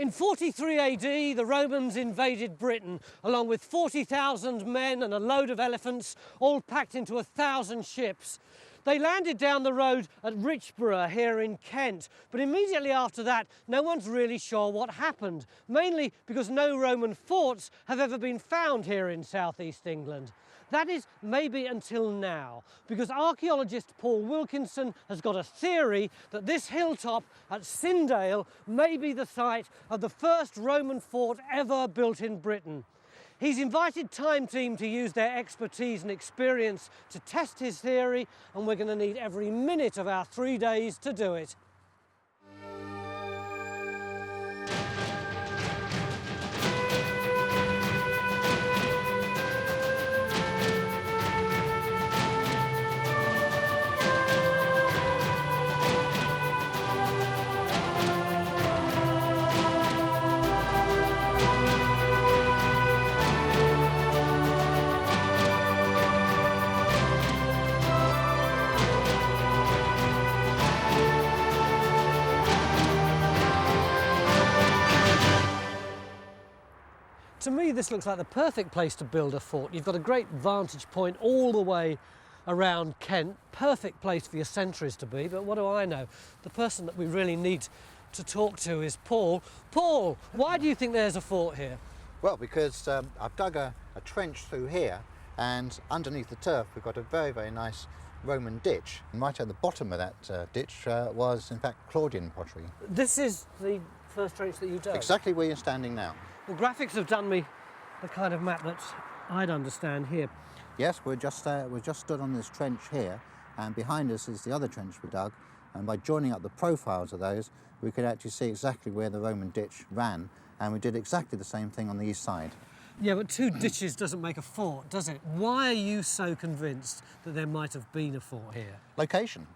In 43 AD, the Romans invaded Britain, along with 40,000 men and a load of elephants, all packed into 1,000 ships. They landed down the road at Richborough here in Kent, but immediately after that, no one's really sure what happened, mainly because no Roman forts have ever been found here in southeast England. That is, maybe until now, because archaeologist Paul Wilkinson has got a theory that this hilltop at Syndale may be the site of the first Roman fort ever built in Britain. He's invited Time Team to use their expertise and experience to test his theory, and we're going to need every minute of our 3 days to do it. To me, this looks like the perfect place to build a fort. You've got a great vantage point all the way around Kent. Perfect place for your sentries to be, but what do I know? The person that we really need to talk to is Paul. Paul, why do you think there's a fort here? Well, because I've dug a trench through here, and underneath the turf we've got a very, very nice Roman ditch. And right at the bottom of that ditch was, in fact, Claudian pottery. This is the first trench that you dug? Exactly where you're standing now. Well, graphics have done me the kind of map that I'd understand here. Yes, we're just stood on this trench here, and behind us is the other trench we dug, and by joining up the profiles of those, we could actually see exactly where the Roman ditch ran, and we did exactly the same thing on the east side. Yeah, but two ditches doesn't make a fort, does it? Why are you so convinced that there might have been a fort here? Location.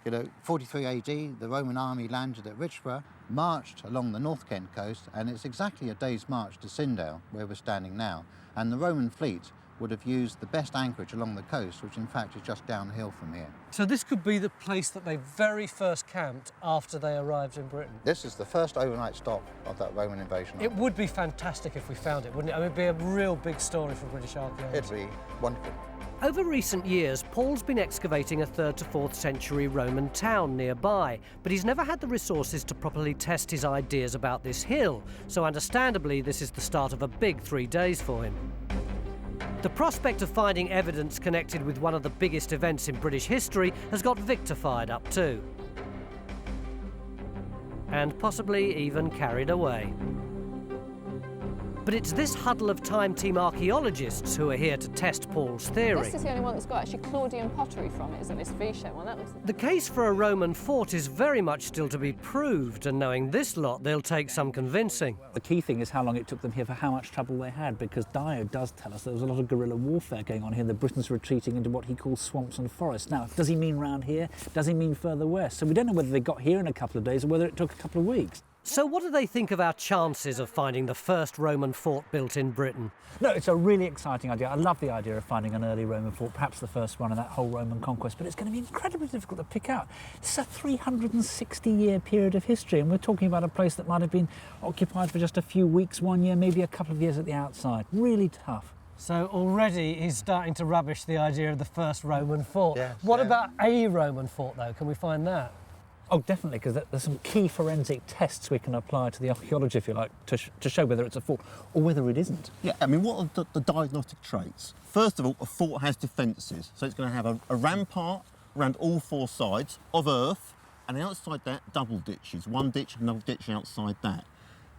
You know, 43 AD, the Roman army landed at Richborough, marched along the North Kent coast, and it's exactly a day's march to Syndale, where we're standing now. And the Roman fleet would have used the best anchorage along the coast, which in fact is just downhill from here. So this could be the place that they very first camped after they arrived in Britain? This is the first overnight stop of that Roman invasion. It would be fantastic if we found it, wouldn't it? I mean, it'd be a real big story for British archaeology. It'd be wonderful. Over recent years, Paul's been excavating a 3rd to 4th century Roman town nearby, but he's never had the resources to properly test his ideas about this hill, so understandably this is the start of a big 3 days for him. The prospect of finding evidence connected with one of the biggest events in British history has got Victor fired up too. And possibly even carried away. But it's this huddle of Time Team archaeologists who are here to test Paul's theory. This is the only one that's got actually Claudian pottery from it, isn't this V-shaped one? That looks... The case for a Roman fort is very much still to be proved, and knowing this lot, they'll take some convincing. The key thing is how long it took them here, for how much trouble they had, because Dio does tell us there was a lot of guerrilla warfare going on here. The Britons retreating into what he calls swamps and forests. Now, does he mean round here? Does he mean further west? So we don't know whether they got here in a couple of days or whether it took a couple of weeks. So what do they think of our chances of finding the first Roman fort built in Britain? No, it's a really exciting idea. I love the idea of finding an early Roman fort, perhaps the first one in that whole Roman conquest, but it's going to be incredibly difficult to pick out. It's a 360-year period of history, and we're talking about a place that might have been occupied for just a few weeks, 1 year, maybe a couple of years at the outside. Really tough. So already he's starting to rubbish the idea of the first Roman fort. Yes, what about a Roman fort, though? Can we find that? Oh, definitely, because there's some key forensic tests we can apply to the archaeology, if you like, to show whether it's a fort or whether it isn't. Yeah, I mean, what are the diagnostic traits? First of all, a fort has defences, so it's going to have a rampart around all 4 sides of earth, and outside that, double ditches, 1 ditch, another ditch outside that.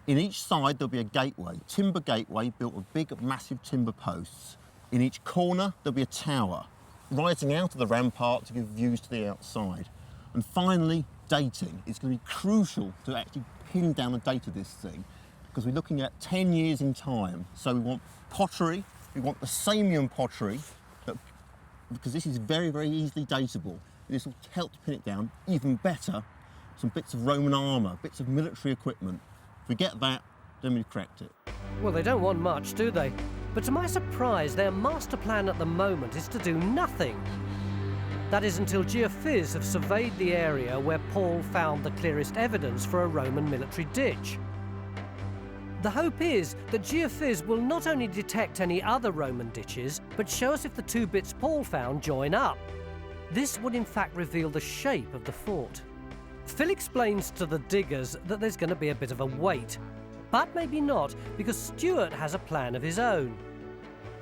In each side, there'll be a gateway, timber gateway built with big, massive timber posts. In each corner, there'll be a tower rising out of the rampart to give views to the outside. And finally, dating. It's going to be crucial to actually pin down the date of this thing, because we're looking at 10 years in time. So we want pottery, we want the Samian pottery, because this is very, very easily datable. This will help to pin it down even better. Some bits of Roman armour, bits of military equipment. If we get that, then we've cracked it. Well, they don't want much, do they? But to my surprise, their master plan at the moment is to do nothing. That is until geophys have surveyed the area where Paul found the clearest evidence for a Roman military ditch. The hope is that geophys will not only detect any other Roman ditches, but show us if the two bits Paul found join up. This would in fact reveal the shape of the fort. Phil explains to the diggers that there's going to be a bit of a wait, but maybe not, because Stuart has a plan of his own.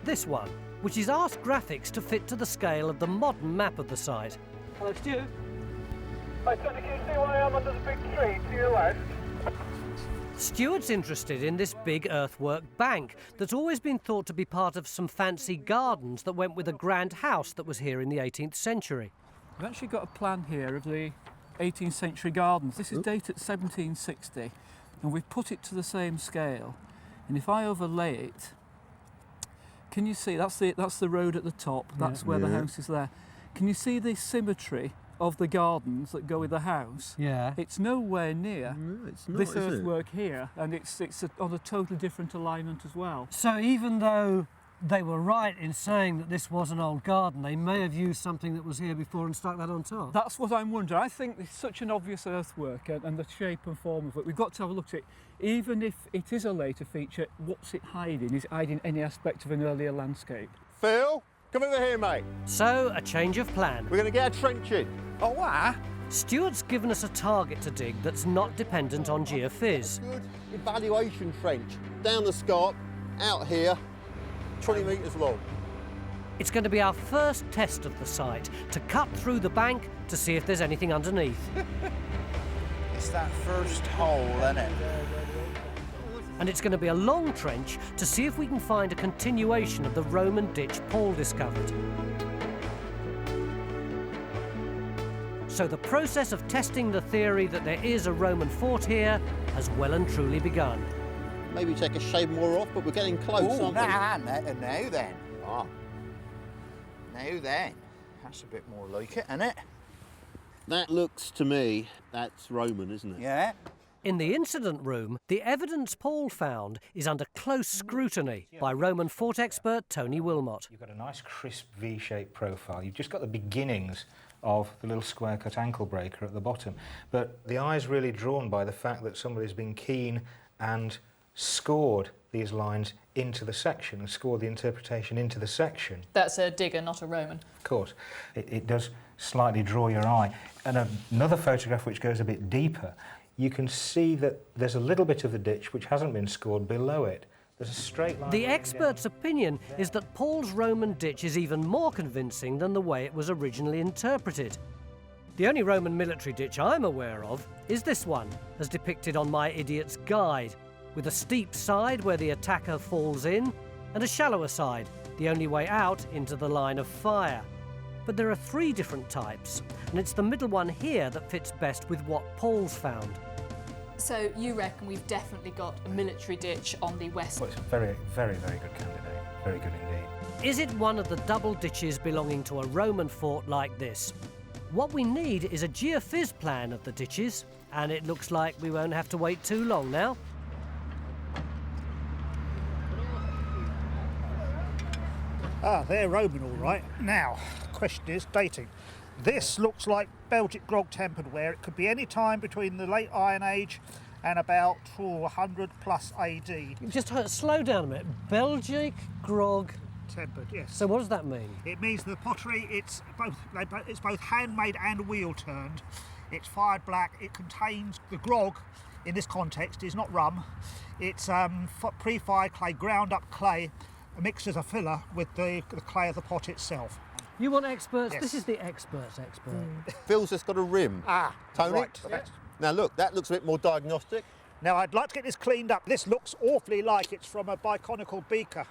This one, which is asked graphics to fit to the scale of the modern map of the site. Hello, Stu. Hi, Sonny, can you see where I am under the big tree to your left? Stuart's interested in this big earthwork bank that's always been thought to be part of some fancy gardens that went with a grand house that was here in the 18th century. We've actually got a plan here of the 18th century gardens. This is dated 1760, and we've put it to the same scale. And if I overlay it, can you see, that's the road at the top, that's where the house is there. Can you see the symmetry of the gardens that go with the house? Yeah. It's nowhere near It's not, this is it? earthwork here, and it's on a totally different alignment as well. So even though they were right in saying that this was an old garden, they may have used something that was here before and stuck that on top. That's what I'm wondering. I think it's such an obvious earthwork and the shape and form of it. We've got to have a look at it. Even if it is a later feature, what's it hiding? Is it hiding any aspect of an earlier landscape? Phil, come over here, mate. So, a change of plan. We're going to get a trench in. Oh, what? Stuart's given us a target to dig that's not dependent on geophys. Good evaluation trench. Down the scarp, out here, 20 metres long. It's going to be our first test of the site, to cut through the bank to see if there's anything underneath. It's that first hole, isn't it? And it's going to be a long trench to see if we can find a continuation of the Roman ditch Paul discovered. So the process of testing the theory that there is a Roman fort here has well and truly begun. Maybe take a shade more off, but we're getting close, Oh, aren't we? now then. Ah. Now then. That's a bit more like it, isn't it? That looks to me, that's Roman, isn't it? Yeah. In the incident room, the evidence Paul found is under close scrutiny by Roman fort expert Tony Wilmot. You've got a nice crisp V-shaped profile. You've just got the beginnings of the little square-cut ankle breaker at the bottom. But the eye's really drawn by the fact that somebody's been keen and scored these lines into the section and scored the interpretation into the section. That's a digger, not a Roman. Of course, it does slightly draw your eye. And another photograph which goes a bit deeper, you can see that there's a little bit of the ditch which hasn't been scored below it. There's a straight line. The expert's opinion is that Paul's Roman ditch is even more convincing than the way it was originally interpreted. The only Roman military ditch I'm aware of is this one, as depicted on my idiot's guide, with a steep side where the attacker falls in, and a shallower side, the only way out into the line of fire. But there are 3 different types, and it's the middle one here that fits best with what Paul's found. So you reckon we've definitely got a military ditch on the west? Well, it's a very, very, very good candidate. Very good indeed. Is it one of the double ditches belonging to a Roman fort like this? What we need is a geophys plan of the ditches, and it looks like we won't have to wait too long now. Ah, they're Roman, all right. Now, the question is dating. This looks like Belgic grog tempered-ware. It could be any time between the late Iron Age and about 100 plus AD. Just slow down a minute. Belgic grog. Tempered, yes. So what does that mean? It means the pottery, it's both handmade and wheel turned. It's fired black. It contains the grog. In this context, is not rum. It's pre-fired clay, ground up clay, mixed as a filler with the clay of the pot itself. You want experts? Yes. This is the expert's expert. Phil's just got a rim. Ah, Tony? right. Yeah. Now look, that looks a bit more diagnostic. Now I'd like to get this cleaned up. This looks awfully like it's from a biconical beaker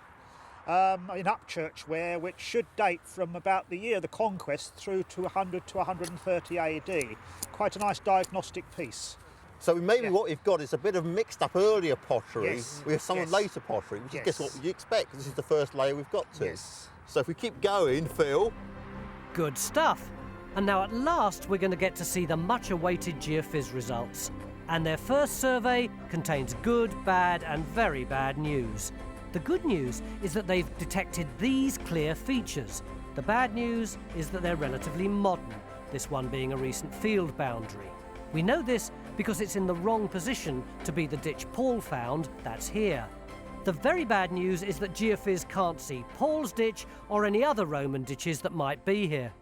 in Upchurch ware, which should date from about the year of the conquest through to 100 to 130 AD. Quite a nice diagnostic piece. So maybe what we've got is a bit of mixed up earlier pottery Yes. with some Yes. later pottery, which is guess Yes. what you expect, 'cause this is the first layer we've got to. Yes. So if we keep going, Phil, Good stuff. And now at last we're going to get to see the much awaited geophys results. And their first survey contains good, bad and very bad news. The good news is that they've detected these clear features. The bad news is that they're relatively modern, this one being a recent field boundary. We know this because it's in the wrong position to be the ditch Paul found, that's here. The very bad news is that geophys can't see Paul's ditch or any other Roman ditches that might be here.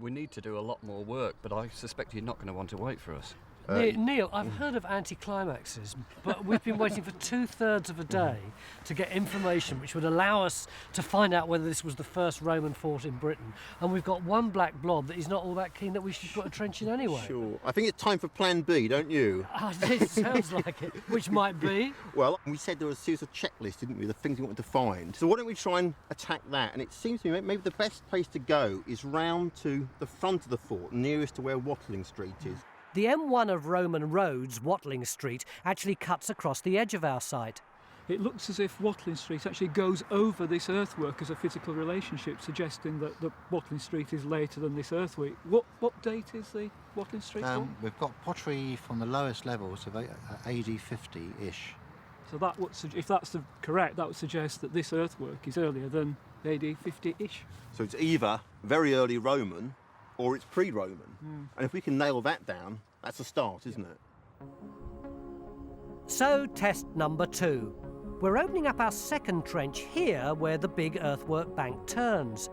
We need to do a lot more work, but I suspect you're not going to want to wait for us. Neil, I've heard of anticlimaxes, but we've been waiting for 2/3 of a day to get information which would allow us to find out whether this was the first Roman fort in Britain. And we've got one black blob that he's not all that keen that we should put a trench in anyway. Sure. I think it's time for Plan B, don't you? It sounds like it. Which might be? Well, we said there was a series of checklists, didn't we, the things we wanted to find. So why don't we try and attack that? And it seems to me maybe the best place to go is round to the front of the fort, nearest to where Watling Street is. The M1 of Roman roads, Watling Street, actually cuts across the edge of our site. It looks as if Watling Street actually goes over this earthwork as a physical relationship, suggesting that the Watling Street is later than this earthwork. What date is the Watling Street from? We've got pottery from the lowest levels of AD 50-ish. So that would, if that's correct, that would suggest that this earthwork is earlier than AD 50-ish. So it's either very early Roman or it's pre-Roman. And if we can nail that down, that's a start, isn't it? So, test number 2. We're opening up our second trench here where the big earthwork bank turns.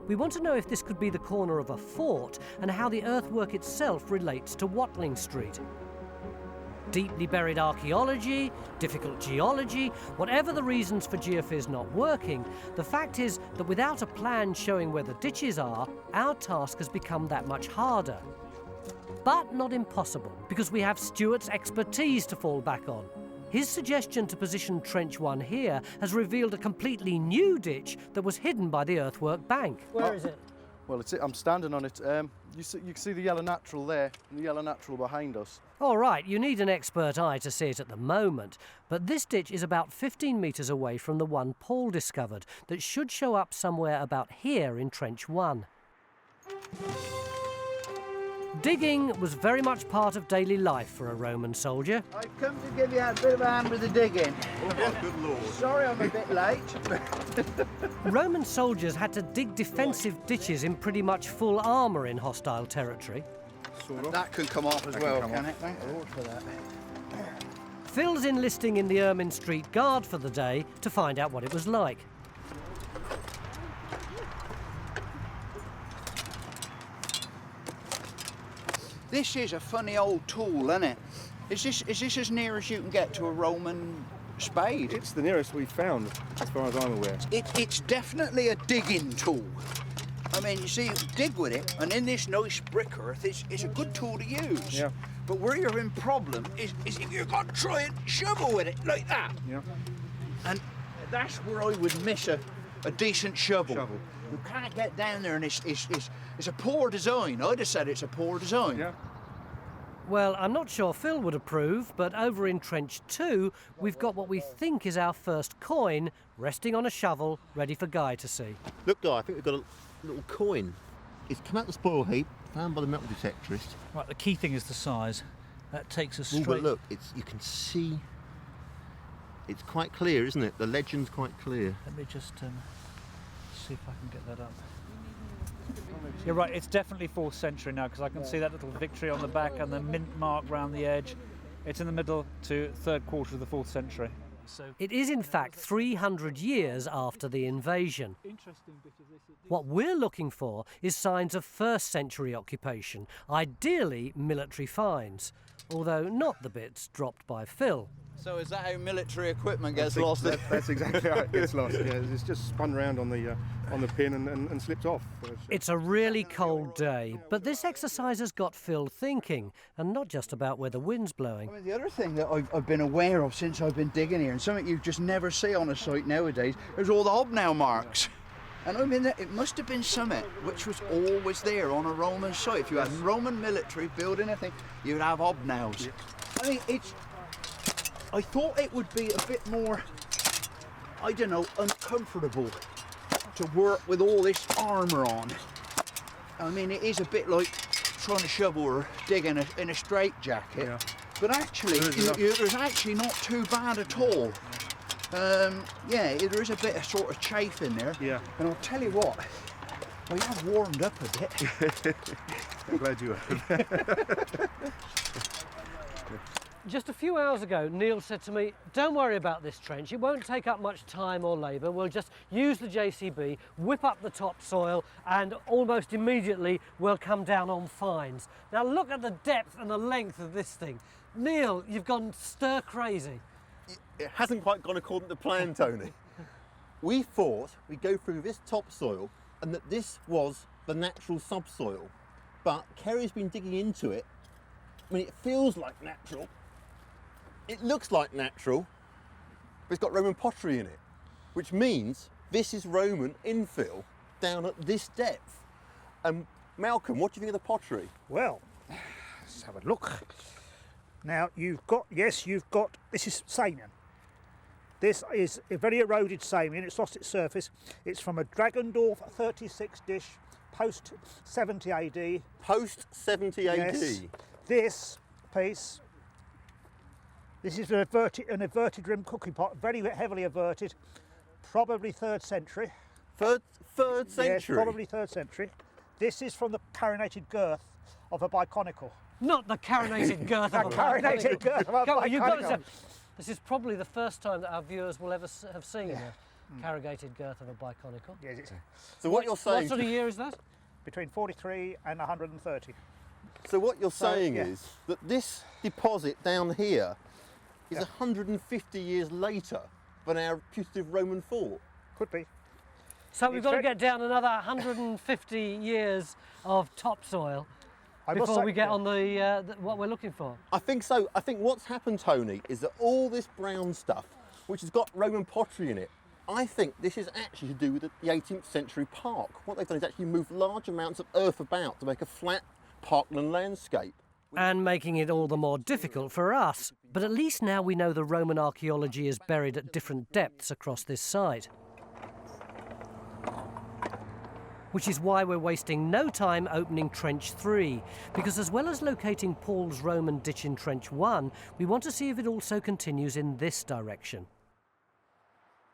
We want to know if this could be the corner of a fort and how the earthwork itself relates to Watling Street. Deeply buried archaeology, difficult geology, whatever the reasons for geophys not working, the fact is that without a plan showing where the ditches are, our task has become that much harder. But not impossible, because we have Stuart's expertise to fall back on. His suggestion to position Trench 1 here has revealed a completely new ditch that was hidden by the earthwork bank. Where is it? Well, I'm standing on it. You can see the yellow natural there and the yellow natural behind us. All right, you need an expert eye to see it at the moment, but this ditch is about 15 metres away from the one Paul discovered that should show up somewhere about here in Trench 1. Digging was very much part of daily life for a Roman soldier. I've come to give you a bit of a hand with the digging. Oh, good Lord. Sorry I'm a bit late. Roman soldiers had to dig defensive ditches in pretty much full armour in hostile territory. That can come off as well, can it? Thank the Lord for that. Phil's enlisting in the Ermine Street Guard for the day to find out what it was like. This is a funny old tool, isn't it? Is this as near as you can get to a Roman spade? It's the nearest we've found, as far as I'm aware. It's definitely a digging tool. I mean, you see, you can dig with it, and in this nice brick earth, it's a good tool to use. Yeah. But where you're in problem is if you've got to try and shovel with it, like that. Yeah. And that's where I would miss a decent shovel. You can't get down there, and it's a poor design. I'd have said it's a poor design. Yeah. Well, I'm not sure Phil would approve, but over in Trench 2, we've got what we think is our first coin, resting on a shovel, ready for Guy to see. Look, Guy, I think we've got a little coin. It's come out the spoil heap, found by the metal detectorist. Right, the key thing is the size. That takes us straight... But look, you can see... It's quite clear, isn't it? The legend's quite clear. Let me just see if I can get that up. You're right, it's definitely 4th century now, because I can see that little victory on the back and the mint mark round the edge. It's in the middle to 3rd quarter of the 4th century. It is in fact 300 years after the invasion. What we're looking for is signs of 1st century occupation, ideally military finds, although not the bits dropped by Phil. So is that how military equipment gets lost? That's exactly how it gets lost. Yeah, it's just spun around on the pin and slipped off. It's a really cold day, but this exercise has got Phil thinking, and not just about where the wind's blowing. I mean, the other thing that I've been aware of since I've been digging here, and something you just never see on a site nowadays, is all the hobnail marks. And I mean, it must have been something which was always there on a Roman site. If you had Roman military building anything, you'd have hobnails. Yeah. I mean, I thought it would be a bit more, I don't know, uncomfortable to work with all this armour on. I mean, it is a bit like trying to shovel or dig in a straitjacket. Yeah. But actually, there's actually not too bad at all. Yeah, there is a bit of sort of chafe in there. Yeah. And I'll tell you what, I have warmed up a bit. I'm glad you have. exactly. Just a few hours ago, Neil said to me, don't worry about this trench, it won't take up much time or labour, we'll just use the JCB, whip up the topsoil, and almost immediately we'll come down on fines. Now look at the depth and the length of this thing. Neil, you've gone stir crazy. It hasn't quite gone according to plan, Tony. We thought we'd go through this topsoil and that this was the natural subsoil, but Kerry's been digging into it. I mean, it feels like natural. It looks like natural, but it's got Roman pottery in it, which means this is Roman infill down at this depth. Malcolm, what do you think of the pottery? Well, let's have a look. Now this is Samian. This is a very eroded Samian, it's lost its surface. It's from a Dragendorf 36 dish, post 70 AD. Post 70 AD? Yes. This piece, this is an inverted rim cooking pot, very heavily averted, probably 3rd century. Third century? Yes, probably 3rd century. This is from the carinated girth of a biconical. Not the carinated girth of a carinated girth of a biconical. You've got to say, this is probably the first time that our viewers will ever have seen a corrugated girth of a biconical. Yes, so what you're saying... What sort of year is that? Between 43 and 130. So what you're saying is that this deposit down here is 150 years later than our putative Roman fort? Could be. So we've got to get down another 150 years of topsoil before we get on the what we're looking for. I think so. I think what's happened, Tony, is that all this brown stuff, which has got Roman pottery in it, I think this is actually to do with the 18th century park. What they've done is actually move large amounts of earth about to make a flat parkland landscape. And making it all the more difficult for us. But at least now we know the Roman archaeology is buried at different depths across this site. Which is why we're wasting no time opening Trench 3, because as well as locating Paul's Roman ditch in Trench 1, we want to see if it also continues in this direction.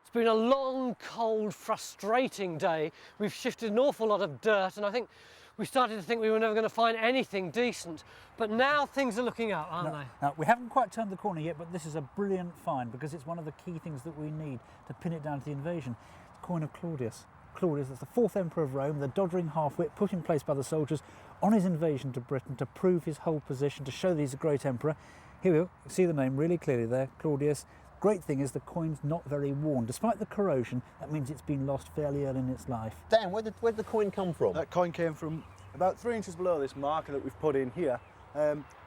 It's been a long, cold, frustrating day. We've shifted an awful lot of dirt, and I think we started to think we were never going to find anything decent. But now things are looking up, aren't they? No, we haven't quite turned the corner yet, but this is a brilliant find because it's one of the key things that we need to pin it down to the invasion. The coin of Claudius. Claudius is the 4th emperor of Rome, the doddering half-wit put in place by the soldiers on his invasion to Britain to prove his whole position, to show that he's a great emperor. Here we go, you see the name really clearly there, Claudius. Great thing is the coin's not very worn. Despite the corrosion, that means it's been lost fairly early in its life. Dan, where'd the coin come from? That coin came from about 3 inches below this marker that we've put in here,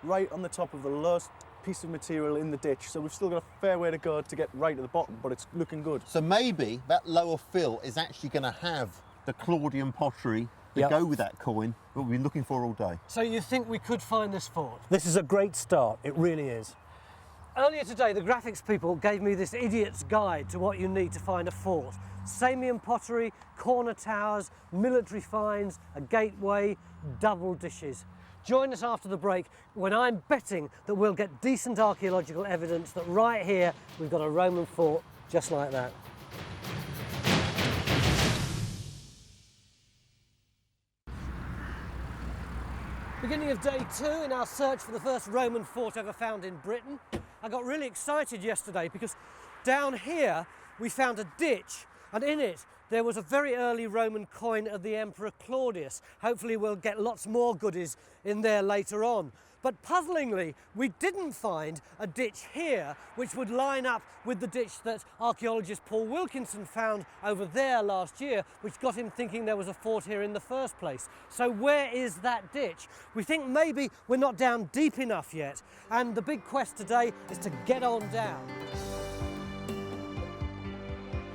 right on the top of the lowest piece of material in the ditch. So we've still got a fair way to go to get right to the bottom, but it's looking good. So maybe that lower fill is actually going to have the Claudian pottery to go with that coin that we've been looking for all day. So you think we could find this fort? This is a great start, it really is. Earlier today, the graphics people gave me this idiot's guide to what you need to find a fort. Samian pottery, corner towers, military finds, a gateway, double dishes. Join us after the break when I'm betting that we'll get decent archaeological evidence that right here we've got a Roman fort just like that. Beginning of day 2 in our search for the first Roman fort ever found in Britain. I got really excited yesterday because down here we found a ditch, and in it there was a very early Roman coin of the Emperor Claudius. Hopefully we'll get lots more goodies in there later on. But puzzlingly, we didn't find a ditch here which would line up with the ditch that archaeologist Paul Wilkinson found over there last year, which got him thinking there was a fort here in the first place. So where is that ditch? We think maybe we're not down deep enough yet, and the big quest today is to get on down.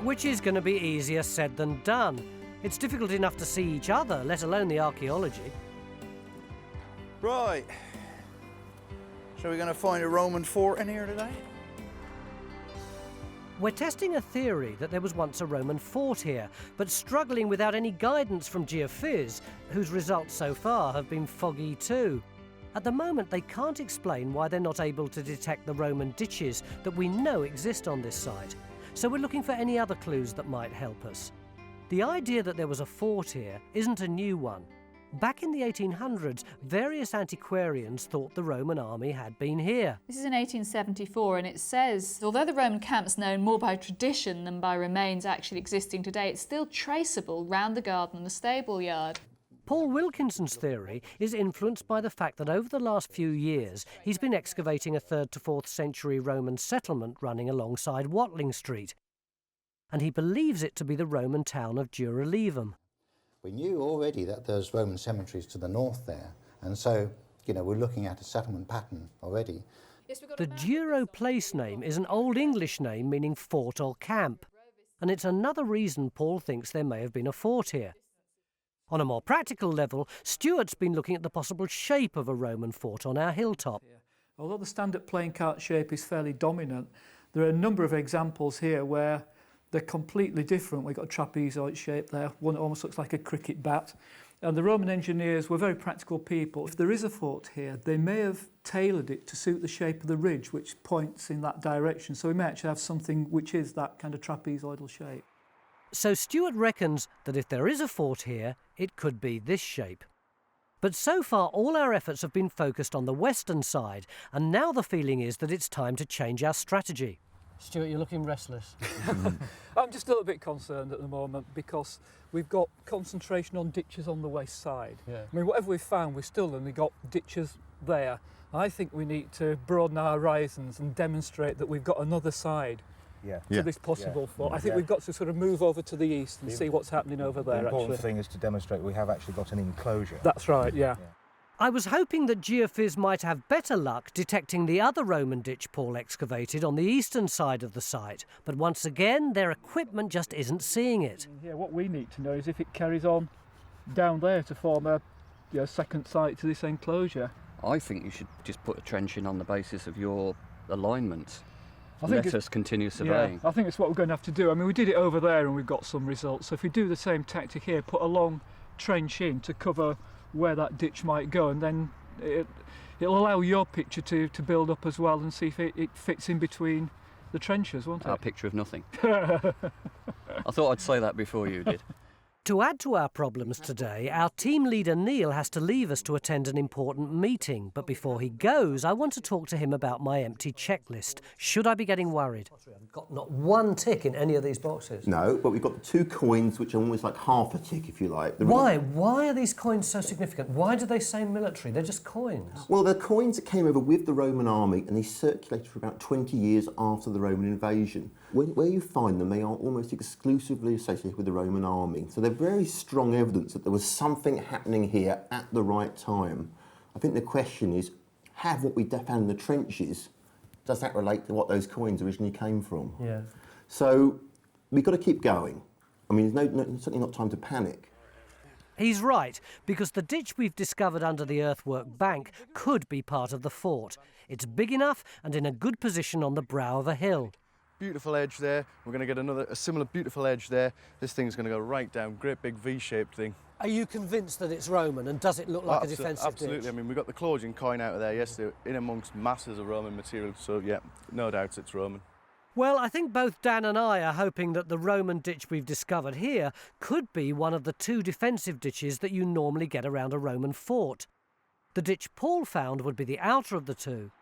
Which is going to be easier said than done. It's difficult enough to see each other, let alone the archaeology. Right. So we're going to find a Roman fort in here today? We're testing a theory that there was once a Roman fort here, but struggling without any guidance from geophys, whose results so far have been foggy too. At the moment, they can't explain why they're not able to detect the Roman ditches that we know exist on this site. So we're looking for any other clues that might help us. The idea that there was a fort here isn't a new one. Back in the 1800s, various antiquarians thought the Roman army had been here. This is in 1874, and it says, although the Roman camp's known more by tradition than by remains actually existing today, it's still traceable round the garden and the stable yard. Paul Wilkinson's theory is influenced by the fact that over the last few years he's been excavating a 3rd to 4th century Roman settlement running alongside Watling Street, and he believes it to be the Roman town of Duralevum. We knew already that there's Roman cemeteries to the north there, and so, you know, we're looking at a settlement pattern already. The Duro place name is an Old English name meaning fort or camp, and it's another reason Paul thinks there may have been a fort here. On a more practical level, Stuart's been looking at the possible shape of a Roman fort on our hilltop. Although the stand-up playing cart shape is fairly dominant, there are a number of examples here where they're completely different. We've got a trapezoid shape there, one that almost looks like a cricket bat. And the Roman engineers were very practical people. If there is a fort here, they may have tailored it to suit the shape of the ridge, which points in that direction. So we may actually have something which is that kind of trapezoidal shape. So Stuart reckons that if there is a fort here, it could be this shape. But so far, all our efforts have been focused on the western side, and now the feeling is that it's time to change our strategy. Stuart, you're looking restless. I'm just a little bit concerned at the moment because we've got concentration on ditches on the west side. Yeah. I mean, whatever we've found, we've still only got ditches there. I think we need to broaden our horizons and demonstrate that we've got another side to this possible fort. I think we've got to sort of move over to the east and see what's happening over there. The important thing is to demonstrate we have actually got an enclosure. That's right, yeah. I was hoping that geophys might have better luck detecting the other Roman ditch Paul excavated on the eastern side of the site, but once again their equipment just isn't seeing it. Yeah, what we need to know is if it carries on down there to form a second site to this enclosure. I think you should just put a trench in on the basis of your alignments. I think Let us continue surveying. Yeah, I think it's what we're going to have to do. I mean, we did it over there and we've got some results. So if we do the same tactic here, put a long trench in to cover where that ditch might go, and then it'll allow your picture to build up as well and see if it fits in between the trenches, won't it? Our picture of nothing. I thought I'd say that before you did. To add to our problems today, our team leader Neil has to leave us to attend an important meeting. But before he goes, I want to talk to him about my empty checklist. Should I be getting worried? I've got not one tick in any of these boxes. No, but we've got the 2 coins, which are almost like half a tick, if you like. Why? Why are these coins so significant? Why do they say military? They're just coins. Well, they're coins that came over with the Roman army, and they circulated for about 20 years after the Roman invasion. Where you find them, they are almost exclusively associated with the Roman army. So they're very strong evidence that there was something happening here at the right time. I think the question is, have what we found in the trenches, does that relate to what those coins originally came from? Yeah. So we've got to keep going. I mean, there's certainly not time to panic. He's right, because the ditch we've discovered under the earthwork bank could be part of the fort. It's big enough and in a good position on the brow of a hill. Beautiful edge there. We're going to get a similar beautiful edge there. This thing's going to go right down, great big V-shaped thing. Are you convinced that it's Roman, and does it look like a defensive absolutely. ditch? I mean, we got the Claudian coin out of there yesterday, in amongst masses of Roman material, so yeah, no doubt it's Roman. Well, I think both Dan and I are hoping that the Roman ditch we've discovered here could be one of the 2 defensive ditches that you normally get around a Roman fort. The ditch Paul found would be the outer of the 2.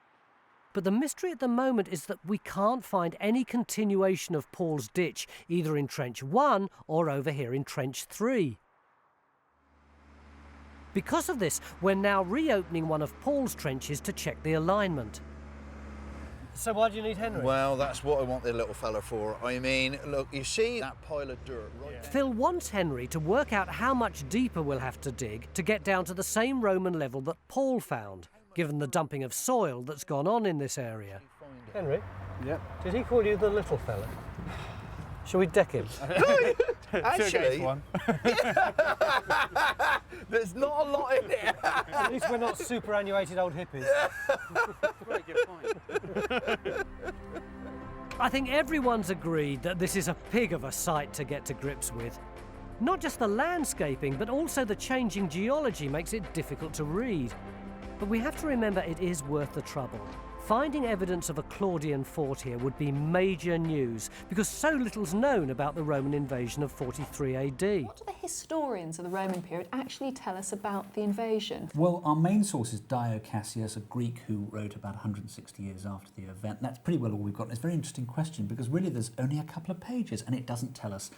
But the mystery at the moment is that we can't find any continuation of Paul's ditch, either in Trench 1 or over here in Trench 3. Because of this, we're now reopening one of Paul's trenches to check the alignment. So why do you need Henry? Well, that's what I want the little fella for. I mean, look, you see that pile of dirt right there? Phil wants Henry to work out how much deeper we'll have to dig to get down to the same Roman level that Paul found, given the dumping of soil that's gone on in this area. Henry? Yeah. Did he call you the little fella? Shall we deck him? Actually, there's not a lot in here. At least we're not superannuated old hippies. Great, good point. I think everyone's agreed that this is a pig of a sight to get to grips with. Not just the landscaping, but also the changing geology makes it difficult to read. But we have to remember it is worth the trouble. Finding evidence of a Claudian fort here would be major news because so little's known about the Roman invasion of 43 AD. What do the historians of the Roman period actually tell us about the invasion? Well, our main source is Dio Cassius, a Greek who wrote about 160 years after the event. That's pretty well all we've got. It's a very interesting question because really there's only a couple of pages and it doesn't tell us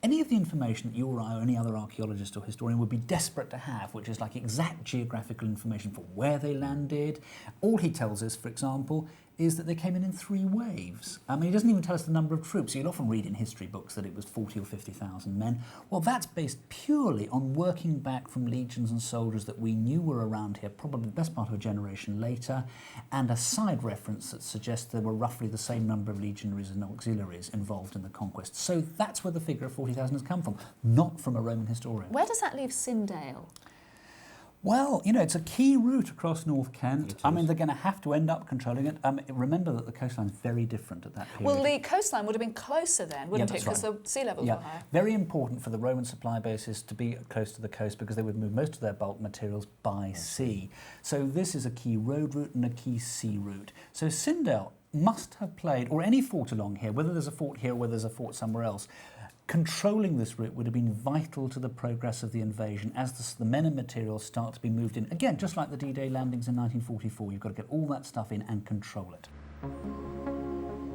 any of the information that you or I or any other archaeologist or historian would be desperate to have, which is like exact geographical information for where they landed. All he tells us, for example, is that they came in 3 waves. I mean, he doesn't even tell us the number of troops. You'll often read in history books that it was 40 or 50,000 men. Well, that's based purely on working back from legions and soldiers that we knew were around here, probably the best part of a generation later, and a side reference that suggests there were roughly the same number of legionaries and auxiliaries involved in the conquest. So that's where the figure of 40,000 has come from, not from a Roman historian. Where does that leave Syndale? Well, you know, it's a key route across North Kent. I mean, they're going to have to end up controlling it. Remember that the coastline's very different at that period. Well, the coastline would have been closer then, wouldn't it? Because the sea levels were higher. Very important for the Roman supply bases to be close to the coast because they would move most of their bulk materials by sea. So this is a key road route and a key sea route. So Syndale must have played, or any fort along here, whether there's a fort here or whether there's a fort somewhere else, controlling this route would have been vital to the progress of the invasion as the men and materials start to be moved in. Again, just like the D-Day landings in 1944, you've got to get all that stuff in and control it.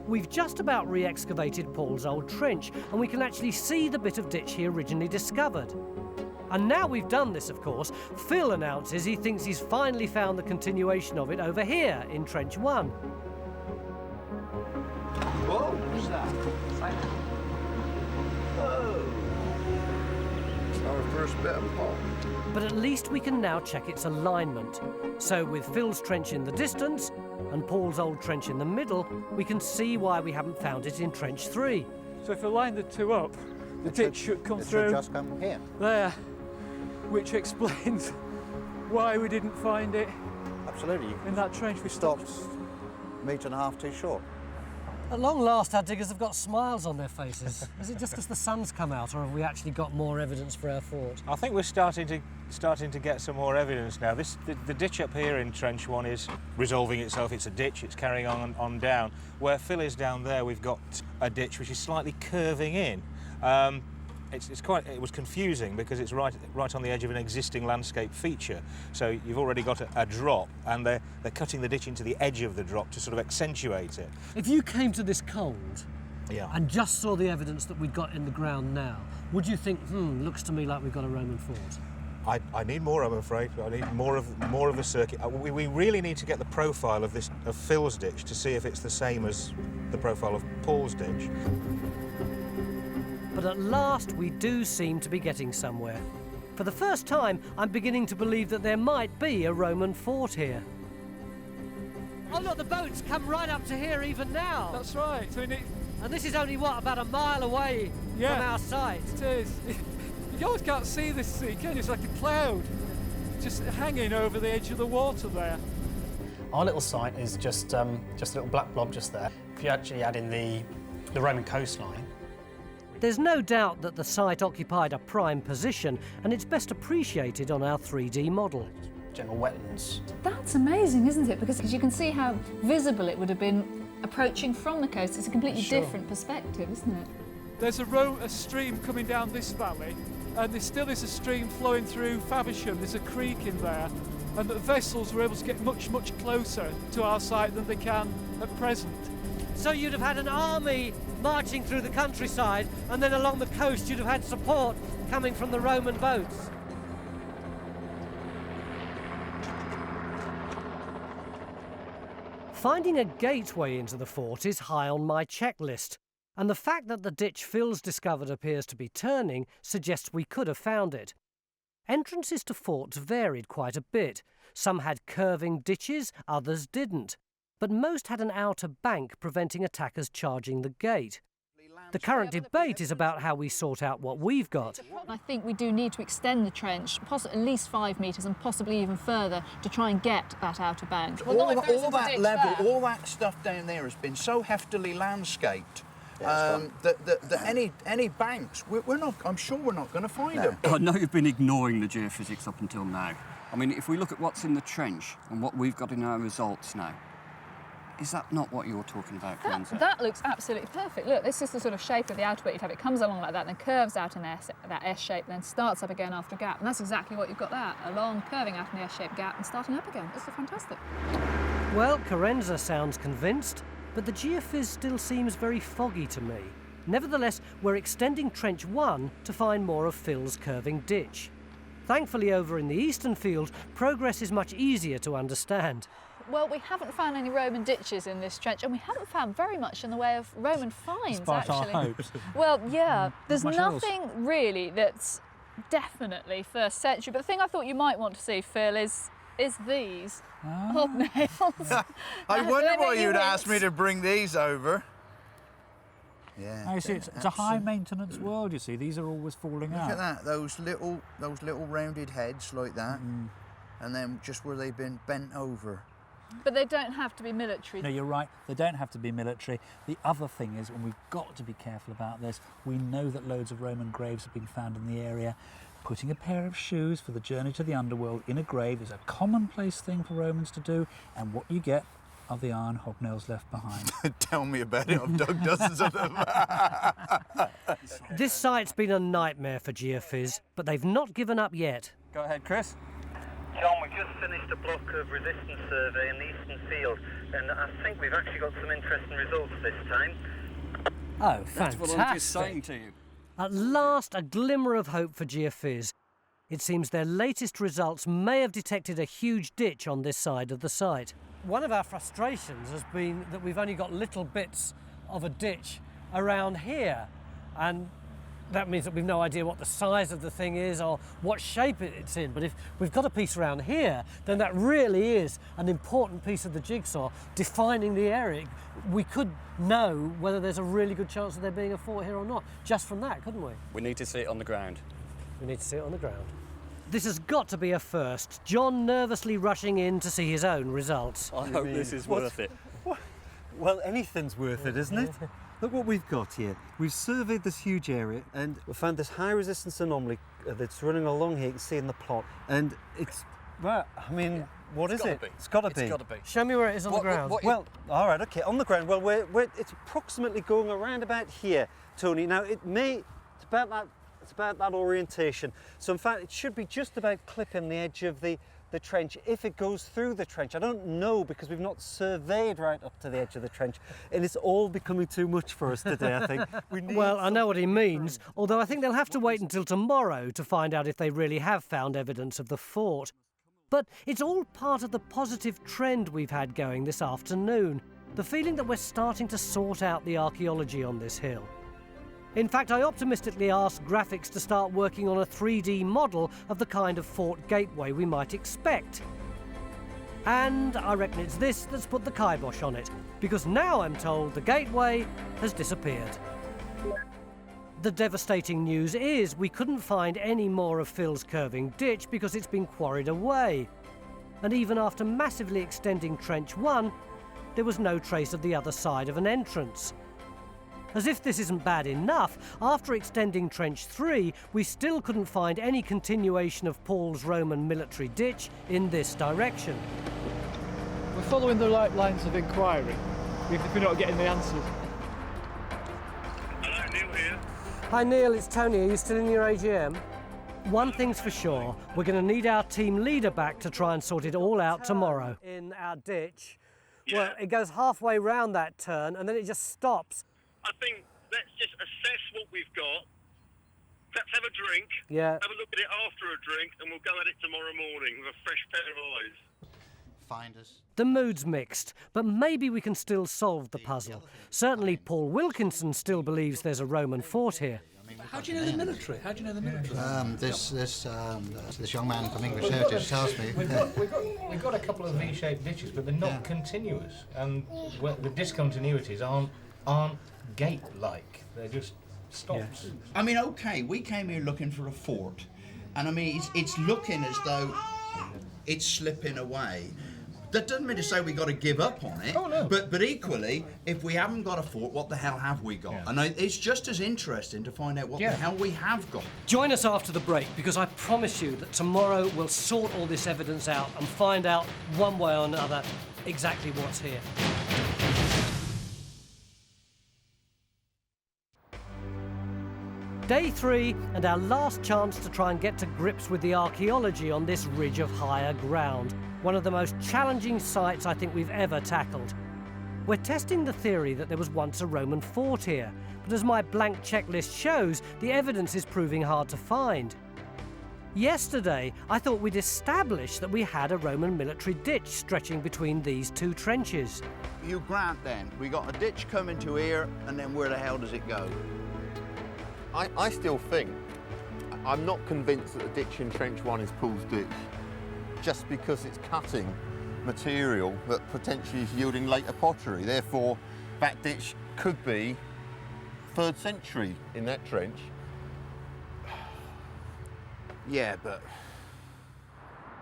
We've just about re-excavated Paul's old trench, and we can actually see the bit of ditch he originally discovered. And now we've done this, of course, Phil announces he thinks he's finally found the continuation of it over here in Trench 1. Whoa, what's that? Our first bit of Paul. But at least we can now check its alignment. So with Phil's trench in the distance and Paul's old trench in the middle, we can see why we haven't found it in Trench 3. So if I line the two up, the ditch should come through. It should just come here. There, which explains why we didn't find it. Absolutely. In that trench we stopped. Metre and a half too short. At long last, our diggers have got smiles on their faces. Is it just because the sun's come out, or have we actually got more evidence for our fort? I think we're starting to get some more evidence now. The ditch up here in Trench 1 is resolving itself. It's a ditch. It's carrying on down. Where Phil is down there, we've got a ditch which is slightly curving in. It was confusing because it's right on the edge of an existing landscape feature. So you've already got a drop, and they're cutting the ditch into the edge of the drop to sort of accentuate it. If you came to this cold and just saw the evidence that we've got in the ground now, would you think, looks to me like we've got a Roman fort? I need more, I'm afraid. I need more of a circuit. We really need to get the profile of Phil's ditch to see if it's the same as the profile of Paul's ditch. But at last we do seem to be getting somewhere. For the first time, I'm beginning to believe that there might be a Roman fort here. Oh look, the boats come right up to here even now. That's right. And this is only, what, about a mile away from our site? It is. You always can't see this sea, can you? It's like a cloud just hanging over the edge of the water there. Our little site is just a little black blob just there. If you actually add in the Roman coastline, there's no doubt that the site occupied a prime position, and it's best appreciated on our 3D model. General wetlands. That's amazing, isn't it? Because you can see how visible it would have been approaching from the coast. It's a completely different perspective, isn't it? There's a stream coming down this valley, and there still is a stream flowing through Faversham. There's a creek in there, and the vessels were able to get much, much closer to our site than they can at present. So you'd have had an army marching through the countryside, and then along the coast you'd have had support coming from the Roman boats. Finding a gateway into the fort is high on my checklist, and the fact that the ditch Phil's discovered appears to be turning suggests we could have found it. Entrances to forts varied quite a bit. Some had curving ditches, others didn't. But most had an outer bank preventing attackers charging the gate. The current debate is about how we sort out what we've got. I think we do need to extend the trench, at least 5 metres and possibly even further, to try and get that outer bank. Well, all that level, all that stuff down there has been so heftily landscaped that any banks, I'm sure we're not going to find them. I know you've been ignoring the geophysics up until now. I mean, if we look at what's in the trench and what we've got in our results now, Is that not what you're talking about, Coenza? That looks absolutely perfect. Look, this is the sort of shape of the outer bit you'd have. It comes along like that, then curves out in that S shape, then starts up again after a gap. And that's exactly what you've got there, a long curving out in the S-shaped gap and starting up again. It's fantastic. Well, Coenza sounds convinced, but the geophys still seems very foggy to me. Nevertheless, we're extending Trench 1 to find more of Phil's curving ditch. Thankfully, over in the eastern field, progress is much easier to understand. Well, we haven't found any Roman ditches in this trench, and we haven't found very much in the way of Roman finds, Despite actually. our hopes. Well, yeah, there's Much else. nothing really that's definitely first century. But the thing I thought you might want to see, Phil, is these hobnails. I wonder They why make you you'd ask me wince. to bring these over. Yeah. Oh, you see, it's a high maintenance world, you see. These are always falling Look out. at that, those little rounded heads like that, and then just where they've been bent over. But they don't have to be military. No, you're right. They don't have to be military. The other thing is, and we've got to be careful about this, we know that loads of Roman graves have been found in the area. Putting a pair of shoes for the journey to the underworld in a grave is a commonplace thing for Romans to do, and what you get are the iron hobnails left behind. Tell me about it, I've dug dozens of them. This site's been a nightmare for geophys, but they've not given up yet. Go ahead, Chris. John, we've just finished a block of resistance survey in the eastern field, and I think we've actually got some interesting results this time. Oh, That's what I'm just saying fantastic. to you. At last, a glimmer of hope for geophys. It seems their latest results may have detected a huge ditch on this side of the site. One of our frustrations has been that we've only got little bits of a ditch around here, and that means that we've no idea what the size of the thing is or what shape it's in. But if we've got a piece around here, then that really is an important piece of the jigsaw defining the area. We could know whether there's a really good chance of there being a fort here or not, just from that, couldn't we? We need to see it on the ground. We need to see it on the ground. This has got to be a first. John nervously rushing in to see his own results. I hope this is worth it. Well, anything's worth it, isn't it? Look what we've got here. We've surveyed this huge area and we found this high resistance anomaly that's running along here. You can see in the plot. And it's, well, I mean, what is it? It's got to be. It's got to be. Show me where it is on the ground. Well, all right, okay, on the ground. Well, it's approximately going around about here, Tony. Now, it's about that orientation. So, in fact, it should be just about clipping the edge of the trench if it goes through the trench. I don't know because we've not surveyed right up to the edge of the trench, and it's all becoming too much for us today, I think. Well, I know what he means, although I think they'll have to wait until tomorrow to find out if they really have found evidence of the fort. But it's all part of the positive trend we've had going this afternoon, the feeling that we're starting to sort out the archaeology on this hill. In fact, I optimistically asked graphics to start working on a 3D model of the kind of fort gateway we might expect. And I reckon it's this that's put the kibosh on it, because now I'm told the gateway has disappeared. The devastating news is we couldn't find any more of Phil's curving ditch because it's been quarried away. And even after massively extending Trench 1, there was no trace of the other side of an entrance. As if this isn't bad enough, after extending Trench 3, we still couldn't find any continuation of Paul's Roman military ditch in this direction. We're following the right lines of inquiry, even if we're not getting the answers. Hello, Neil here. Hi Neil, it's Tony. Are you still in your AGM? One thing's for sure, we're going to need our team leader back to try and sort it all out tomorrow. In our ditch, well, it goes halfway round that turn and then it just stops. I think let's just assess what we've got. Perhaps have a drink. Yeah. Have a look at it after a drink, and we'll go at it tomorrow morning with a fresh pair of eyes. Find us. The mood's mixed, but maybe we can still solve the puzzle. Certainly Paul Wilkinson still believes there's a Roman fort here. How do you know the military? How do you know the military? This young man from English Heritage tells me. We've got a couple of V-shaped ditches, but they're not continuous, and the discontinuities aren't gate-like. They're just stops. I mean, okay, we came here looking for a fort, and I mean, it's looking as though it's slipping away. That doesn't mean to say we got to give up on it. Oh, no. But equally, if we haven't got a fort, what the hell have we got? Yeah. And it's just as interesting to find out what the hell we have got. Join us after the break, because I promise you that tomorrow we'll sort all this evidence out and find out one way or another exactly what's here. Day 3 and our last chance to try and get to grips with the archaeology on this ridge of higher ground, one of the most challenging sites I think we've ever tackled. We're testing the theory that there was once a Roman fort here, but as my blank checklist shows, the evidence is proving hard to find. Yesterday, I thought we'd established that we had a Roman military ditch stretching between these two trenches. You grant then, we got a ditch coming to here, and then where the hell does it go? I still think, I'm not convinced that the ditch in Trench 1 is Paul's ditch, just because it's cutting material that potentially is yielding later pottery. Therefore, that ditch could be 3rd century in that trench. Yeah, but...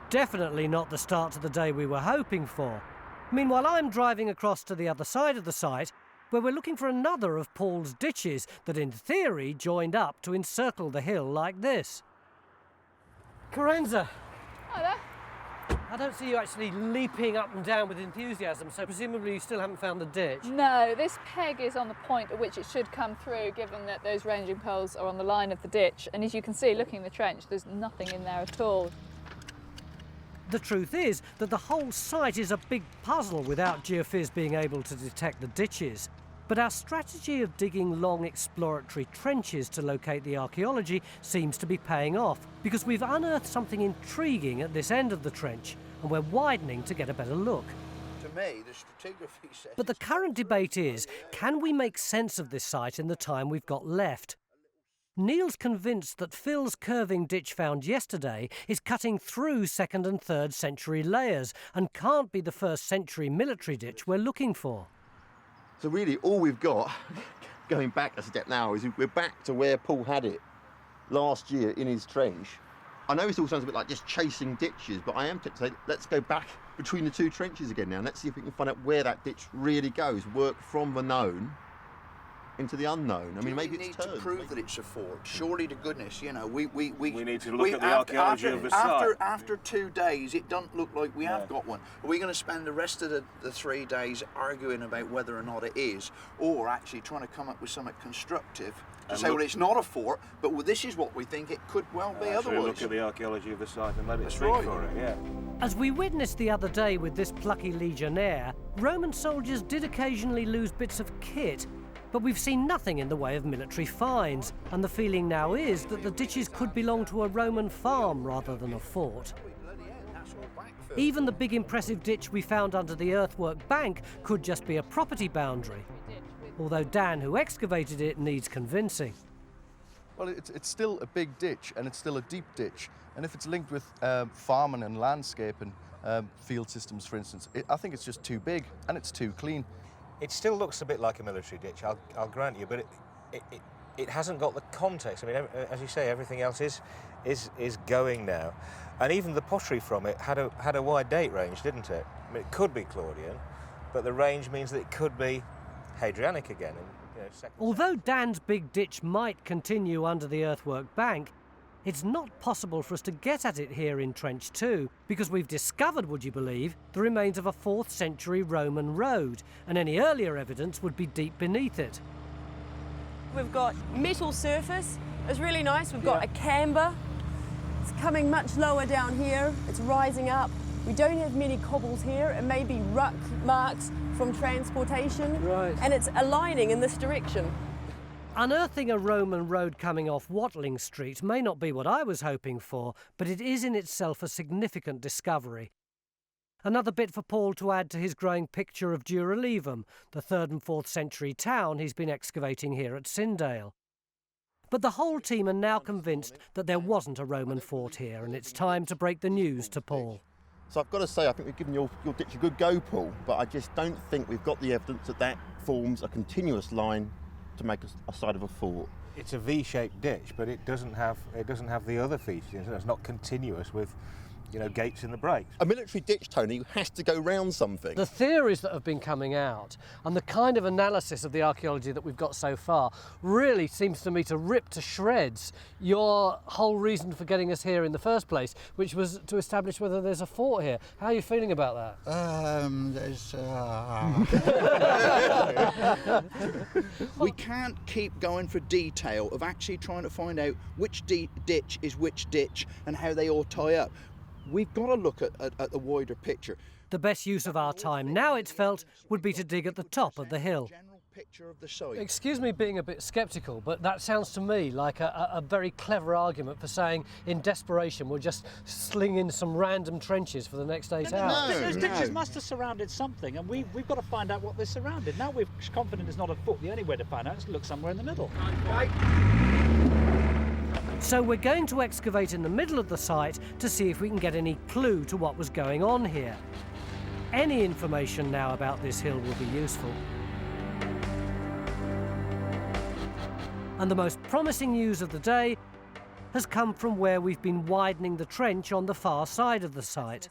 Definitely not the start to the day we were hoping for. Meanwhile, I'm driving across to the other side of the site, where we're looking for another of Paul's ditches that in theory joined up to encircle the hill like this. Carenza. Hi there. I don't see you actually leaping up and down with enthusiasm, so presumably you still haven't found the ditch. No, this peg is on the point at which it should come through, given that those ranging poles are on the line of the ditch. And as you can see, looking in the trench, there's nothing in there at all. The truth is that the whole site is a big puzzle without geophys being able to detect the ditches. But our strategy of digging long exploratory trenches to locate the archaeology seems to be paying off, because we've unearthed something intriguing at this end of the trench, and we're widening to get a better look. To me, the stratigraphy says... But the current debate is, can we make sense of this site in the time we've got left? Neil's convinced that Phil's curving ditch found yesterday is cutting through 2nd and 3rd century layers and can't be the 1st century military ditch we're looking for. So really, all we've got, going back a step now, is we're back to where Paul had it last year in his trench. I know this all sounds a bit like just chasing ditches, but I am tempted to say, let's go back between the two trenches again now, and let's see if we can find out where that ditch really goes, work from the known into the unknown. I mean, maybe it's need to prove that it's a fort. Surely to goodness, you know, we need to look at the archaeology of the site. After 2 days, it doesn't look like we have got one. Are we going to spend the rest of the 3 days arguing about whether or not it is, or actually trying to come up with something constructive to say, well, it's not a fort, but well, this is what we think it could well be otherwise? Look at the archaeology of the site and let it speak for it, yeah. As we witnessed the other day with this plucky legionnaire, Roman soldiers did occasionally lose bits of kit, but we've seen nothing in the way of military finds, and the feeling now is that the ditches could belong to a Roman farm rather than a fort. Even the big impressive ditch we found under the earthwork bank could just be a property boundary, although Dan, who excavated it, needs convincing. Well, it's still a big ditch, and it's still a deep ditch, and if it's linked with farming and landscape and field systems, for instance, I think it's just too big, and it's too clean. It still looks a bit like a military ditch, I'll grant you, but it hasn't got the context. I mean, as you say, everything else is going now, and even the pottery from it had a wide date range, didn't it? I mean, it could be Claudian, but the range means that it could be Hadrianic again. Although Dan's big ditch might continue under the earthwork bank, it's not possible for us to get at it here in Trench 2, because we've discovered, would you believe, the remains of a 4th century Roman road, and any earlier evidence would be deep beneath it. We've got metal surface, it's really nice. We've got a camber, it's coming much lower down here, it's rising up. We don't have many cobbles here, it may be ruck marks from transportation, and it's aligning in this direction. Unearthing a Roman road coming off Watling Street may not be what I was hoping for, but it is in itself a significant discovery. Another bit for Paul to add to his growing picture of Duralevum, the 3rd and 4th century town he's been excavating here at Syndale. But the whole team are now convinced that there wasn't a Roman fort here, and it's time to break the news to Paul. So I've got to say, I think we've given your ditch a good go, Paul, but I just don't think we've got the evidence that forms a continuous line to make a side of a fort. It's a V-shaped ditch, but it doesn't have the other features. It's not continuous with you know, gates in the brakes. A military ditch, Tony, has to go round something. The theories that have been coming out and the kind of analysis of the archaeology that we've got so far really seems to me to rip to shreds your whole reason for getting us here in the first place, which was to establish whether there's a fort here. How are you feeling about that? We can't keep going for detail of actually trying to find out which ditch is which ditch and how they all tie up. We've got to look at the wider picture. The best use of our time now, it's felt, would be to dig at the top of the hill. Excuse me being a bit sceptical, but that sounds to me like a very clever argument for saying, in desperation, we'll just sling in some random trenches for the next 8 hours. Those ditches must have surrounded something, and we've got to find out what they surrounded. Now we're confident it's not a foot. The only way to find out is to look somewhere in the middle. So we're going to excavate in the middle of the site to see if we can get any clue to what was going on here. Any information now about this hill will be useful. And the most promising news of the day has come from where we've been widening the trench on the far side of the site.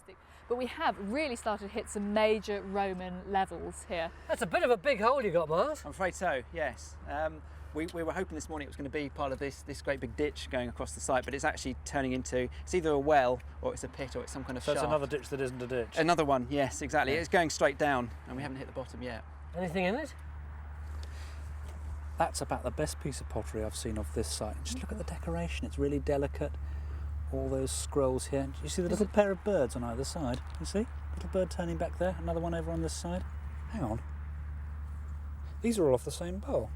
But we have really started to hit some major Roman levels here. That's a bit of a big hole you got, Mars. I'm afraid so, yes. We were hoping this morning it was going to be part of this great big ditch going across the site, but it's actually turning into, it's either a well or it's a pit or it's some kind of shaft. So it's another ditch that isn't a ditch. Another one, yes, exactly. Yeah. It's going straight down and we haven't hit the bottom yet. Anything in it? That's about the best piece of pottery I've seen of this site. Just look at the decoration, it's really delicate. All those scrolls here. You see the little pair of birds on either side? You see? Little bird turning back there, another one over on this side. Hang on. These are all off the same bowl.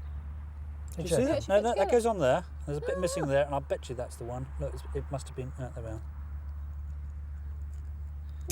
Did you see that? No, that goes on there. There's a bit missing there, and I bet you that's the one. Look, it must have been. There we are.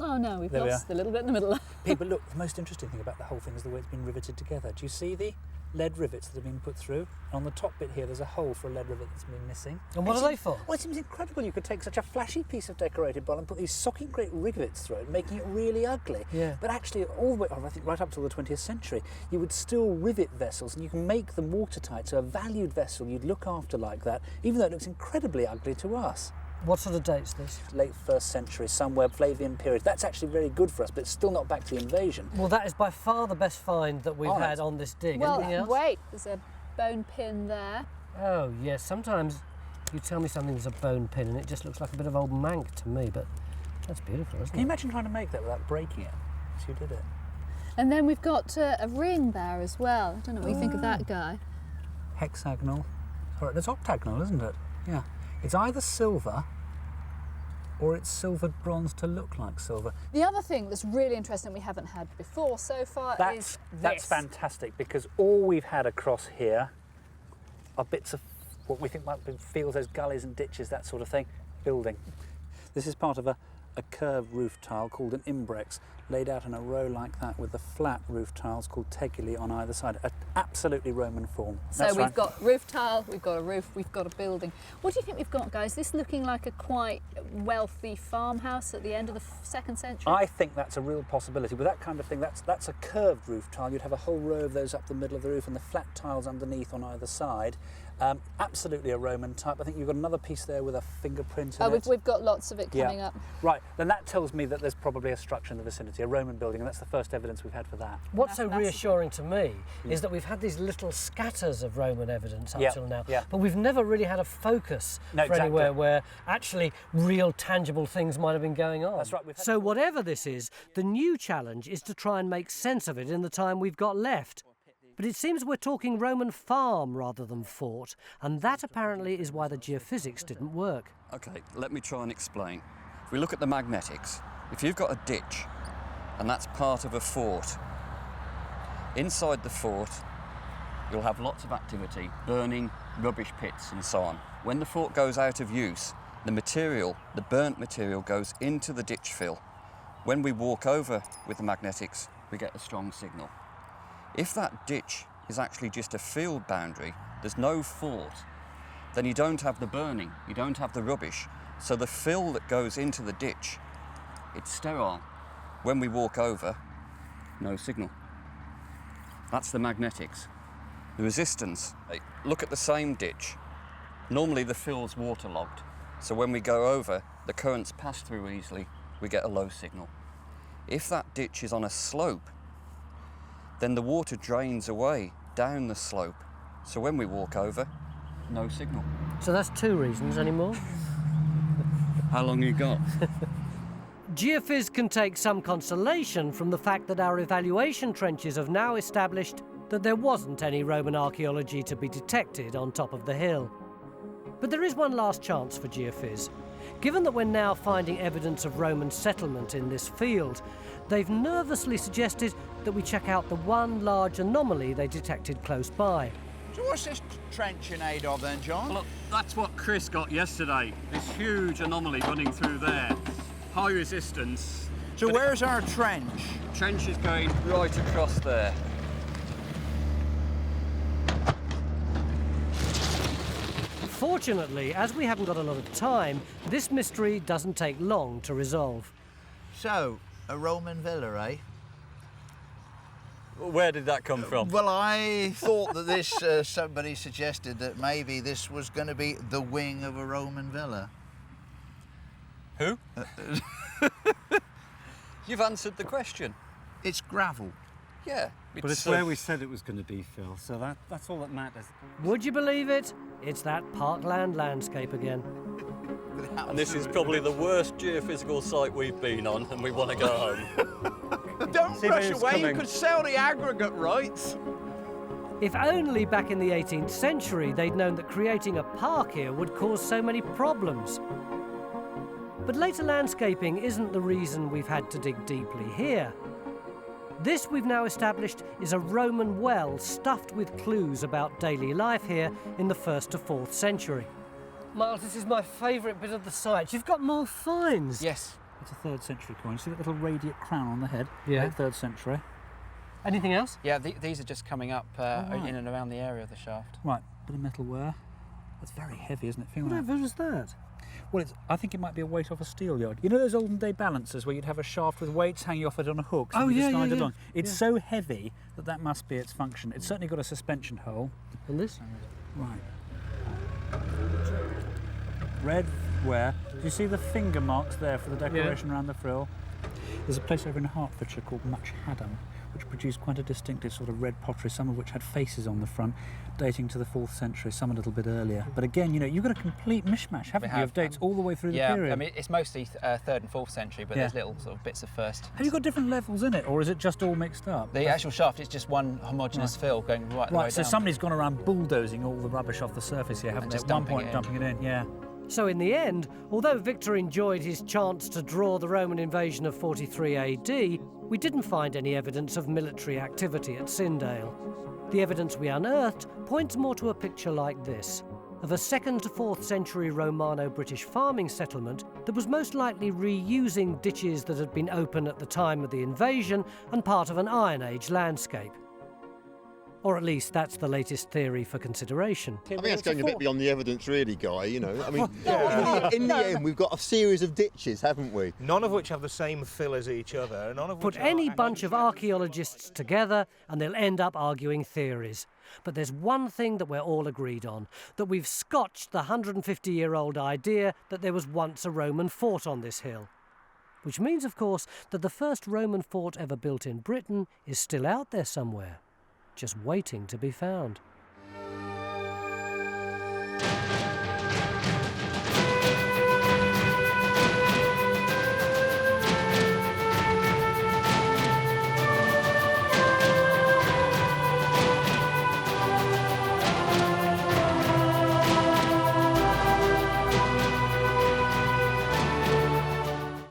Oh no, we've lost a little bit in the middle. People, look, the most interesting thing about the whole thing is the way it's been riveted together. Do you see the lead rivets that have been put through? And on the top bit here, there's a hole for a lead rivet that's been missing. And what are they for? Well, it seems incredible you could take such a flashy piece of decorated bond and put these socking great rivets through it, making it really ugly. Yeah. But actually, all the way, I think right up till the 20th century, you would still rivet vessels and you can make them watertight. So a valued vessel you'd look after like that, even though it looks incredibly ugly to us. What sort of date's this? Late 1st century, somewhere Flavian period. That's actually very good for us, but it's still not back to the invasion. Well, that is by far the best find that we've had on this dig. Well, anything else? wait, there's a bone pin there. Oh, yes, sometimes you tell me something's a bone pin and it just looks like a bit of old mank to me, but that's beautiful, isn't it? Can you imagine trying to make that without breaking it? So you did it. And then we've got a ring there as well. I don't know what you think of that guy. Hexagonal. Or it's octagonal, isn't it? Yeah. It's either silver or it's silvered bronze to look like silver. The other thing that's really interesting we haven't had before so far is this. That's fantastic, because all we've had across here are bits of what we think might be fields, those gullies and ditches, that sort of thing, building. This is part of a curved roof tile called an imbrex, laid out in a row like that with the flat roof tiles called teguli on either side. An absolutely Roman form. So we've got roof tile, we've got a roof, we've got a building. What do you think we've got, guys? This looking like a quite wealthy farmhouse at the end of the 2nd century? I think that's a real possibility. With that kind of thing, that's a curved roof tile. You'd have a whole row of those up the middle of the roof and the flat tiles underneath on either side. Absolutely a Roman type. I think you've got another piece there with a fingerprint in it. We've got lots of it coming up. Right, then that tells me that there's probably a structure in the vicinity, a Roman building, and that's the first evidence we've had for that. What's so reassuring to me is that we've had these little scatters of Roman evidence up till now, but we've never really had a focus for anywhere where actually real tangible things might have been going on. That's right. So whatever this is, the new challenge is to try and make sense of it in the time we've got left. But it seems we're talking Roman farm rather than fort, and that apparently is why the geophysics didn't work. OK, let me try and explain. If we look at the magnetics, if you've got a ditch, and that's part of a fort, inside the fort, you'll have lots of activity, burning, rubbish pits and so on. When the fort goes out of use, the material, the burnt material, goes into the ditch fill. When we walk over with the magnetics, we get a strong signal. If that ditch is actually just a field boundary, there's no fort, then you don't have the burning, you don't have the rubbish. So the fill that goes into the ditch, it's sterile. When we walk over, no signal. That's the magnetics. The resistance, look at the same ditch. Normally the fill's waterlogged, so when we go over, the currents pass through easily we get a low signal. If that ditch is on a slope, then the water drains away down the slope. So when we walk over, no signal. So that's 2 reasons. Any more? How long you got? Geophys can take some consolation from the fact that our evaluation trenches have now established that there wasn't any Roman archaeology to be detected on top of the hill. But there is one last chance for Geophys. Given that we're now finding evidence of Roman settlement in this field, they've nervously suggested that we check out the one large anomaly they detected close by. So what's this trench in aid of then, John? Look, that's what Chris got yesterday. This huge anomaly running through there. High resistance. So where's our trench? Trench is going right across there. Fortunately, as we haven't got a lot of time, this mystery doesn't take long to resolve. So, a Roman villa, eh? Where did that come from? Well, I thought that this, somebody suggested that maybe this was going to be the wing of a Roman villa. Who? You've answered the question. It's gravel. Yeah. But it's where we said it was going to be, Phil, so that's all that matters. Would you believe it? It's that parkland landscape again. And this is probably the worst geophysical site we've been on, and we want to go home. Don't rush away, you could sell the aggregate rights. If only back in the 18th century they'd known that creating a park here would cause so many problems. But later landscaping isn't the reason we've had to dig deeply here. This, we've now established, is a Roman well stuffed with clues about daily life here in the 1st to 4th century. Miles, this is my favourite bit of the site. You've got more finds. Yes. It's a 3rd century coin. See that little radiate crown on the head? Yeah. 3rd century. Anything else? Yeah, these are just coming up in and around the area of the shaft. Right, bit of metal wear. That's very heavy, isn't it? Feel that? Whatever is that? Well, I think it might be a weight off a steel yard. You know those olden day balancers where you'd have a shaft with weights hanging off it on a hook? So you just slide it on. It's so heavy that must be its function. It's certainly got a suspension hole. And this? Right. Red wear. Do you see the finger marks there for the decoration around the frill? There's a place over in Hertfordshire called Much Haddam, which produced quite a distinctive sort of red pottery, some of which had faces on the front, dating to the 4th century, some a little bit earlier. But again, you know, you've got a complete mishmash, haven't you, of dates all the way through the period? Yeah, I mean, it's mostly 3rd and 4th century, but there's little sort of bits of 1st. Have you got different levels in it, or is it just all mixed up? The actual shaft is just one homogeneous fill going right the way down. So somebody's gone around bulldozing all the rubbish off the surface here, haven't they? At one point dumping it in, yeah. So in the end, although Victor enjoyed his chance to draw the Roman invasion of 43 AD, we didn't find any evidence of military activity at Syndale. The evidence we unearthed points more to a picture like this, of a 2nd to 4th century Romano-British farming settlement that was most likely reusing ditches that had been open at the time of the invasion and part of an Iron Age landscape. Or at least that's the latest theory for consideration. I think that's going a bit beyond the evidence really, Guy, you know. I mean, in the end, we've got a series of ditches, haven't we? None of which have the same fill as each other. None of Put any bunch of archaeologists together and they'll end up arguing theories. But there's one thing that we're all agreed on, that we've scotched the 150-year-old idea that there was once a Roman fort on this hill. Which means, of course, that the first Roman fort ever built in Britain is still out there somewhere, just waiting to be found.